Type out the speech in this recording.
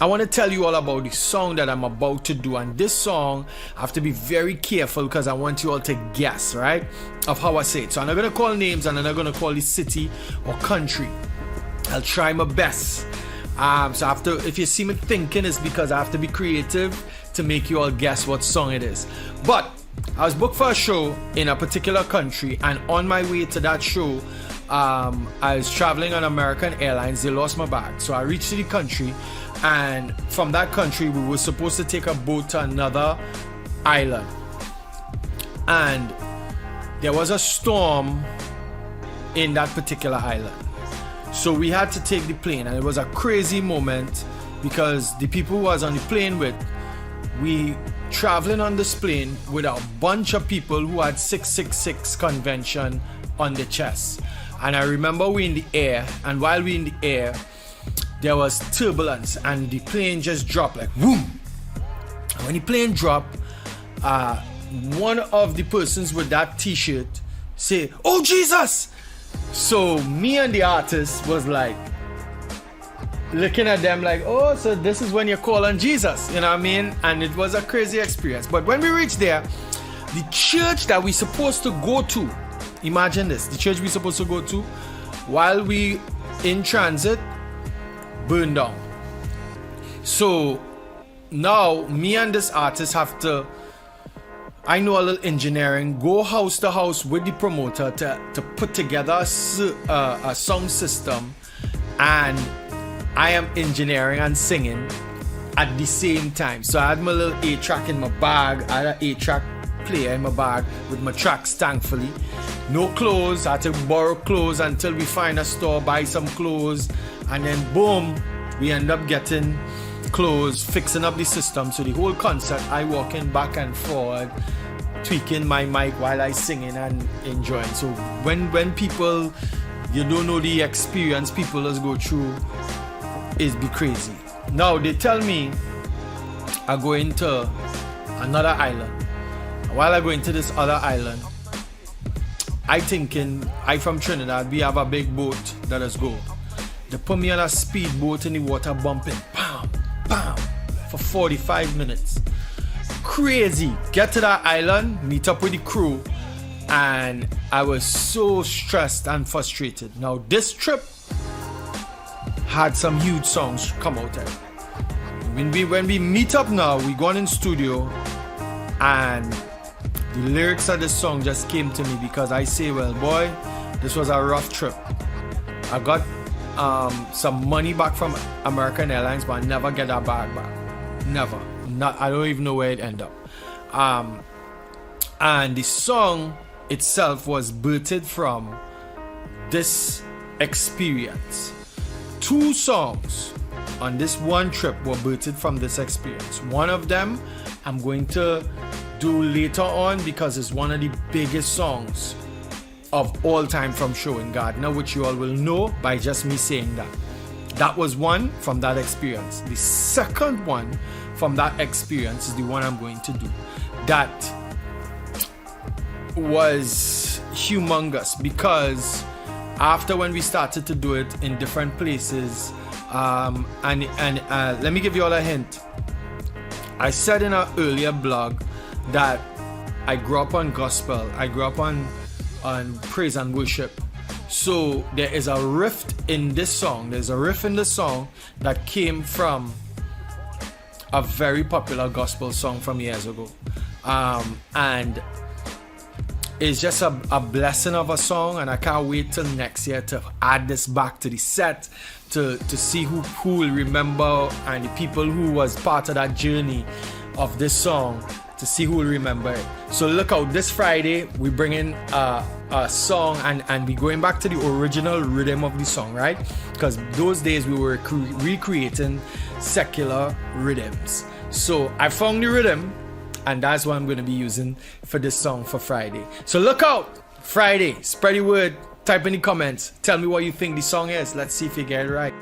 I want to tell you all about the song that I'm about to do. And this song, I have to be very careful because I want you all to guess, right, of how I say it. So I'm not going to call names and I'm not going to call the city or country. I'll try my best. So if you see me thinking, it's because I have to be creative to make you all guess what song it is. But I was booked for a show in a particular country, and on my way to that show, I was traveling on American Airlines. They lost my bag, so I reached the country, and from that country we were supposed to take a boat to another island, and there was a storm in that particular island, so we had to take the plane. And it was a crazy moment because the people who I was on the plane with, we traveling on this plane with a bunch of people who had 666 convention on their chest. And I remember we in the air, and while we in the air, there was turbulence, and the plane just dropped like boom. And when the plane dropped, one of the persons with that t-shirt say, "Oh Jesus!" So me and the artist was like looking at them like, "Oh, so this is when you call on Jesus," you know what I mean? And it was a crazy experience. But when we reached there, the church that we supposed to go to, imagine this, the church we supposed to go to while we in transit burned down. So now me and this artist have to, I know a little engineering, go house to house with the promoter to put together a sound system, and I am engineering and singing at the same time. So I had my little 8-track in my bag. I had an 8-track player in my bag with my tracks, thankfully. No clothes. I had to borrow clothes until we find a store, buy some clothes, and then boom, we end up getting clothes, fixing up the system. So the whole concert, I walking back and forward, tweaking my mic while I singing and enjoying. So when people, you don't know the experience people just go through, is be crazy. Now they tell me I go into another island. While I go into this other island, I thinking, I from Trinidad, we have a big boat that us go. They put me on a speedboat in the water, bumping, bam, bam, for 45 minutes. Crazy. Get to that island, meet up with the crew, and I was so stressed and frustrated. Now this trip had some huge songs come out there. When we meet up now, we gone in studio, and the lyrics of this song just came to me because I say, well, boy, this was a rough trip. I got some money back from American Airlines, but I never get that bag back. Never. I don't even know where it ended up. And the song itself was birthed from this experience. 2 songs on this one trip were birthed from this experience. One of them I'm going to do later on because it's one of the biggest songs of all time from Sherwin Gardner, which you all will know by just me saying that. That was one from that experience. The second one from that experience is the one I'm going to do. That was humongous because after when we started to do it in different places, and let me give you all a hint. I said in an earlier blog that I grew up on gospel. I grew up on praise and worship. So there is a riff in this song. There's a riff in the song that came from a very popular gospel song from years ago. And it's just a blessing of a song, and I can't wait till next year to add this back to the set to see who will remember, and the people who was part of that journey of this song, to see who will remember it. So look out, this Friday we bring in a song and we going back to the original rhythm of the song, right? Because those days we were recreating secular rhythms. So I found the rhythm, and that's what I'm going to be using for this song for Friday. So look out, Friday, spread the word, type in the comments, tell me what you think the song is. Let's see if you get it right.